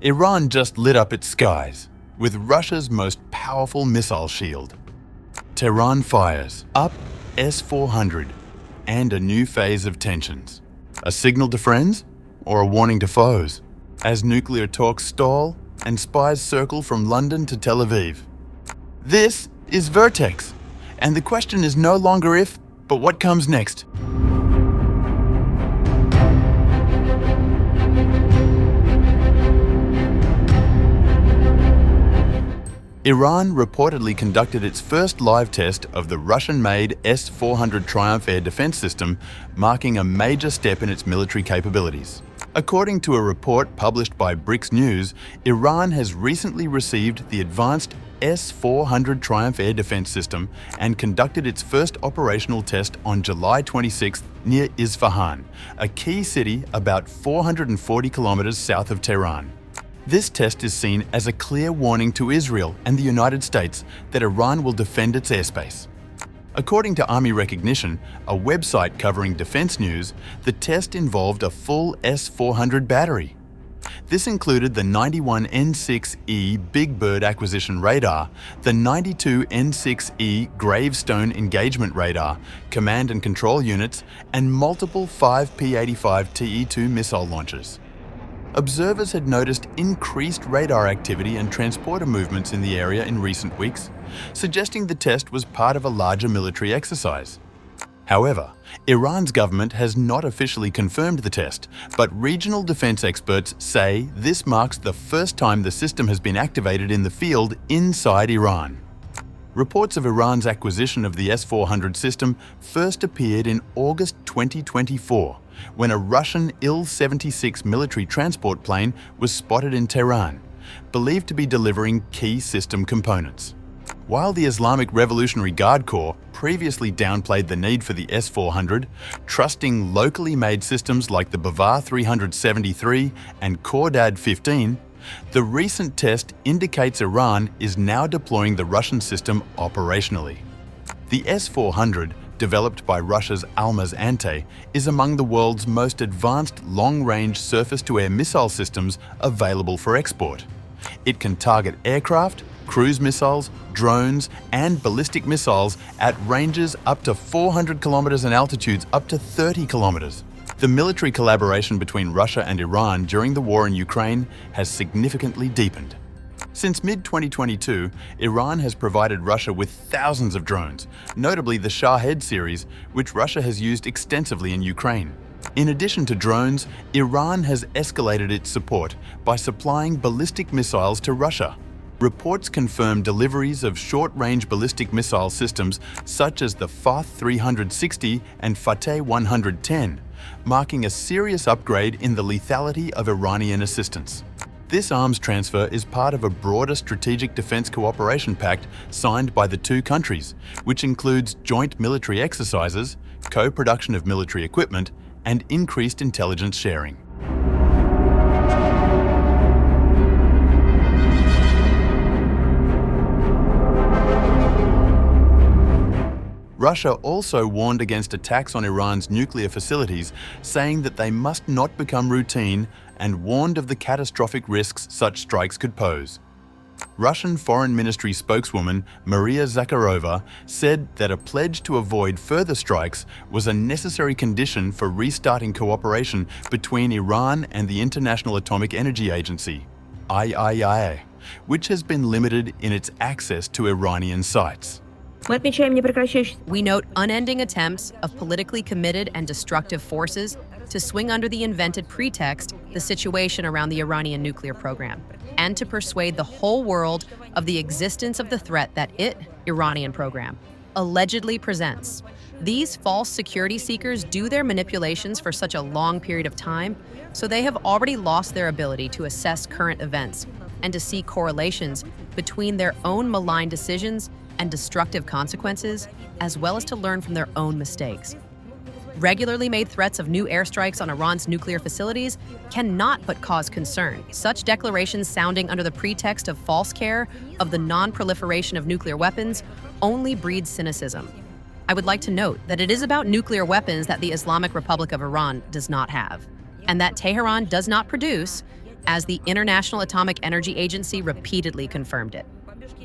Iran just lit up its skies with Russia's most powerful missile shield. Tehran fires up S-400 and a new phase of tensions. A signal to friends or a warning to foes? As nuclear talks stall and spies circle from London to Tel Aviv. This is VERTEX, and the question is no longer if, but what comes next. Iran reportedly conducted its first live test of the Russian-made S-400 Triumph air defense system, marking a major step in its military capabilities. According to a report published by BRICS News, Iran has recently received the advanced S-400 Triumph air defense system and conducted its first operational test on July 26 near Isfahan, a key city about 440 kilometers south of Tehran. This test is seen as a clear warning to Israel and the United States that Iran will defend its airspace. According to Army Recognition, a website covering defense news, the test involved a full S-400 battery. This included the 91N6E Big Bird acquisition radar, the 92N6E Gravestone engagement radar, command and control units, and multiple 5P-85 TE-2 missile launchers. Observers had noticed increased radar activity and transporter movements in the area in recent weeks, suggesting the test was part of a larger military exercise. However, Iran's government has not officially confirmed the test, but regional defense experts say this marks the first time the system has been activated in the field inside Iran. Reports of Iran's acquisition of the S-400 system first appeared in August 2024, when a Russian Il-76 military transport plane was spotted in Tehran, believed to be delivering key system components. While the Islamic Revolutionary Guard Corps previously downplayed the need for the S-400, trusting locally made systems like the Bavar 373 and Khordad 15, the recent test indicates Iran is now deploying the Russian system operationally. The S-400, developed by Russia's Almaz Ante, is among the world's most advanced long-range surface-to-air missile systems available for export. It can target aircraft, cruise missiles, drones, and ballistic missiles at ranges up to 400 kilometers and altitudes up to 30 kilometers. The military collaboration between Russia and Iran during the war in Ukraine has significantly deepened. Since mid-2022, Iran has provided Russia with thousands of drones, notably the Shahed series, which Russia has used extensively in Ukraine. In addition to drones, Iran has escalated its support by supplying ballistic missiles to Russia. Reports confirm deliveries of short-range ballistic missile systems such as the Fath 360 and Fateh 110, marking a serious upgrade in the lethality of Iranian assistance. This arms transfer is part of a broader strategic defense cooperation pact signed by the two countries, which includes joint military exercises, co-production of military equipment, and increased intelligence sharing. Russia also warned against attacks on Iran's nuclear facilities, saying that they must not become routine, and warned of the catastrophic risks such strikes could pose. Russian Foreign Ministry spokeswoman Maria Zakharova said that a pledge to avoid further strikes was a necessary condition for restarting cooperation between Iran and the International Atomic Energy Agency, IAEA, which has been limited in its access to Iranian sites. We note unending attempts of politically committed and destructive forces to swing under the invented pretext the situation around the Iranian nuclear program, and to persuade the whole world of the existence of the threat that Iranian program, allegedly presents. These false security seekers do their manipulations for such a long period of time, so they have already lost their ability to assess current events and to see correlations between their own malign decisions and destructive consequences, as well as to learn from their own mistakes. Regularly made threats of new airstrikes on Iran's nuclear facilities cannot but cause concern. Such declarations sounding under the pretext of false care of the non-proliferation of nuclear weapons only breeds cynicism. I would like to note that it is about nuclear weapons that the Islamic Republic of Iran does not have, and that Tehran does not produce, as the International Atomic Energy Agency repeatedly confirmed it.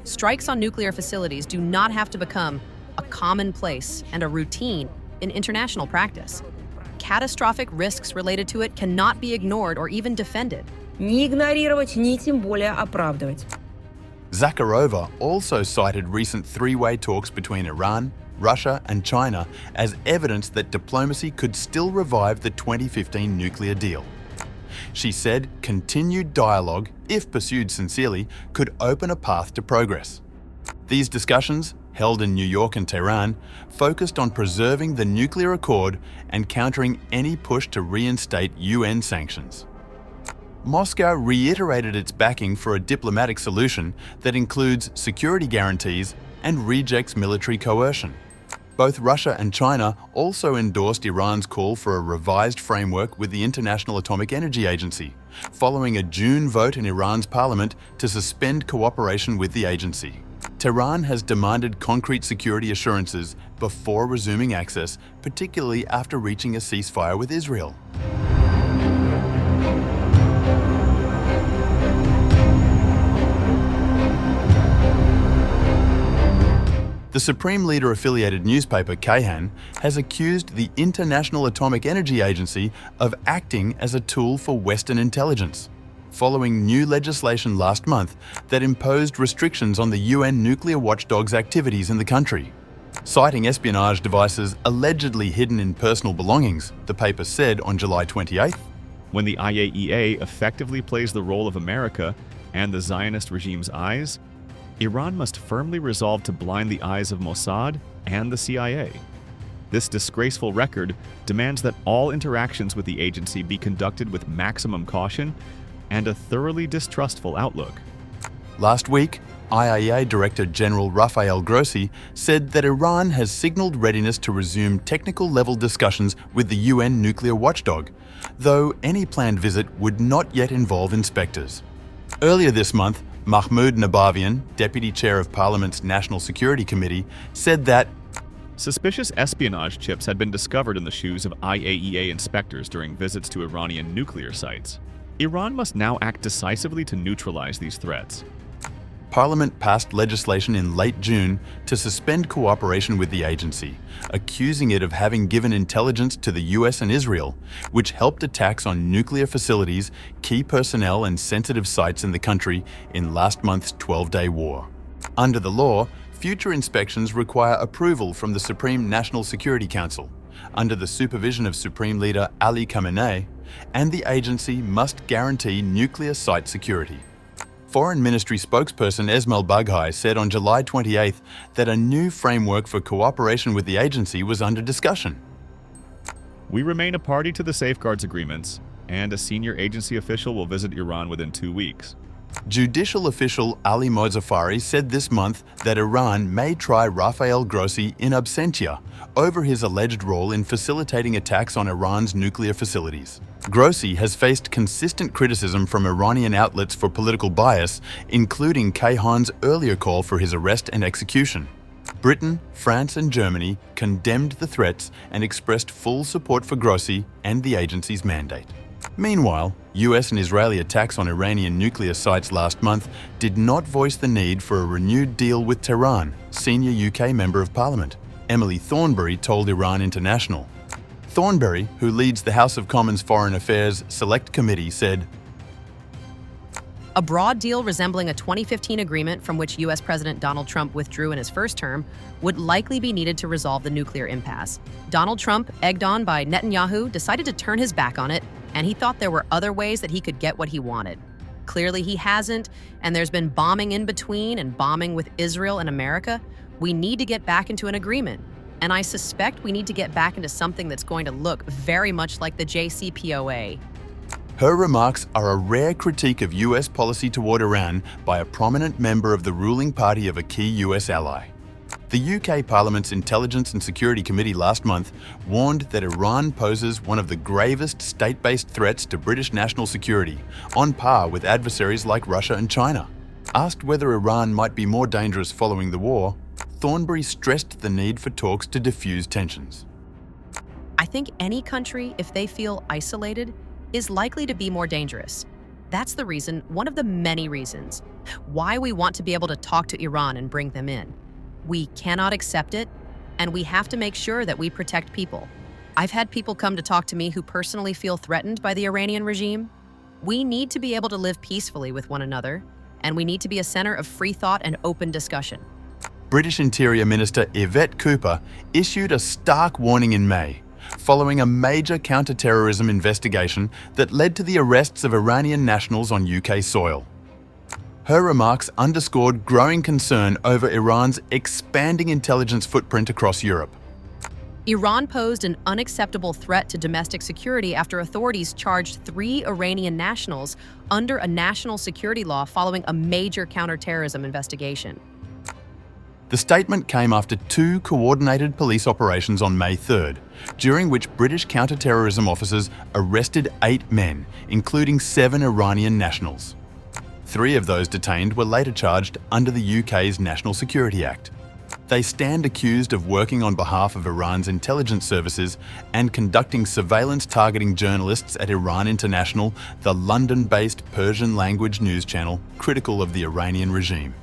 Strikes on nuclear facilities do not have to become a commonplace and a routine in international practice. Catastrophic risks related to it cannot be ignored or even defended. Ни игнорировать, ни тем более оправдывать. Zakharova also cited recent three-way talks between Iran, Russia and China as evidence that diplomacy could still revive the 2015 nuclear deal. She said continued dialogue, if pursued sincerely, could open a path to progress. These discussions, held in New York and Tehran, focused on preserving the nuclear accord and countering any push to reinstate UN sanctions. Moscow reiterated its backing for a diplomatic solution that includes security guarantees and rejects military coercion. Both Russia and China also endorsed Iran's call for a revised framework with the International Atomic Energy Agency, following a June vote in Iran's parliament to suspend cooperation with the agency. Tehran has demanded concrete security assurances before resuming access, particularly after reaching a ceasefire with Israel. The Supreme Leader-affiliated newspaper Kayhan has accused the International Atomic Energy Agency of acting as a tool for Western intelligence, following new legislation last month that imposed restrictions on the UN nuclear watchdog's activities in the country. Citing espionage devices allegedly hidden in personal belongings, the paper said on July 28th, when the IAEA effectively plays the role of America and the Zionist regime's eyes, Iran must firmly resolve to blind the eyes of MOSSAD and the CIA. This disgraceful record demands that all interactions with the agency be conducted with maximum caution and a thoroughly distrustful outlook. Last week, IAEA Director General Rafael Grossi said that Iran has signaled readiness to resume technical-level discussions with the UN nuclear watchdog, though any planned visit would not yet involve inspectors. Earlier this month, Mahmoud Nabavian, Deputy Chair of Parliament's National Security Committee, said that suspicious espionage chips had been discovered in the shoes of IAEA inspectors during visits to Iranian nuclear sites. Iran must now act decisively to neutralize these threats. Parliament passed legislation in late June to suspend cooperation with the agency, accusing it of having given intelligence to the US and Israel, which helped attacks on nuclear facilities, key personnel and sensitive sites in the country in last month's 12-day war. Under the law, future inspections require approval from the Supreme National Security Council, under the supervision of Supreme Leader Ali Khamenei, and the agency must guarantee nuclear site security. Foreign Ministry spokesperson Esmail Baghai said on July 28th that a new framework for cooperation with the agency was under discussion. We remain a party to the safeguards agreements, and a senior agency official will visit Iran within 2 weeks. Judicial official Ali Mozaffari said this month that Iran may try Rafael Grossi in absentia over his alleged role in facilitating attacks on Iran's nuclear facilities. Grossi has faced consistent criticism from Iranian outlets for political bias, including Kayhan's earlier call for his arrest and execution. Britain, France and Germany condemned the threats and expressed full support for Grossi and the agency's mandate. Meanwhile, US and Israeli attacks on Iranian nuclear sites last month did not voice the need for a renewed deal with Tehran, senior UK Member of Parliament. Emily Thornberry told Iran International. Thornberry, who leads the House of Commons Foreign Affairs Select Committee, said, a broad deal resembling a 2015 agreement from which U.S. President Donald Trump withdrew in his first term would likely be needed to resolve the nuclear impasse. Donald Trump, egged on by Netanyahu, decided to turn his back on it, and he thought there were other ways that he could get what he wanted. Clearly he hasn't, and there's been bombing in between and bombing with Israel and America. We need to get back into an agreement, and I suspect we need to get back into something that's going to look very much like the JCPOA. Her remarks are a rare critique of US policy toward Iran by a prominent member of the ruling party of a key US ally. The UK Parliament's Intelligence and Security Committee last month warned that Iran poses one of the gravest state-based threats to British national security, on par with adversaries like Russia and China. Asked whether Iran might be more dangerous following the war, Thornberry stressed the need for talks to diffuse tensions. I think any country, if they feel isolated, is likely to be more dangerous. That's the reason, one of the many reasons, why we want to be able to talk to Iran and bring them in. We cannot accept it, and we have to make sure that we protect people. I've had people come to talk to me who personally feel threatened by the Iranian regime. We need to be able to live peacefully with one another, and we need to be a center of free thought and open discussion. British Interior Minister Yvette Cooper issued a stark warning in May, following a major counter-terrorism investigation that led to the arrests of Iranian nationals on UK soil. Her remarks underscored growing concern over Iran's expanding intelligence footprint across Europe. Iran posed an unacceptable threat to domestic security after authorities charged 3 Iranian nationals under a national security law following a major counterterrorism investigation. The statement came after 2 coordinated police operations on May 3rd, during which British counter-terrorism officers arrested 8 men, including 7 Iranian nationals. 3 of those detained were later charged under the UK's National Security Act. They stand accused of working on behalf of Iran's intelligence services and conducting surveillance targeting journalists at Iran International, the London-based Persian-language news channel critical of the Iranian regime.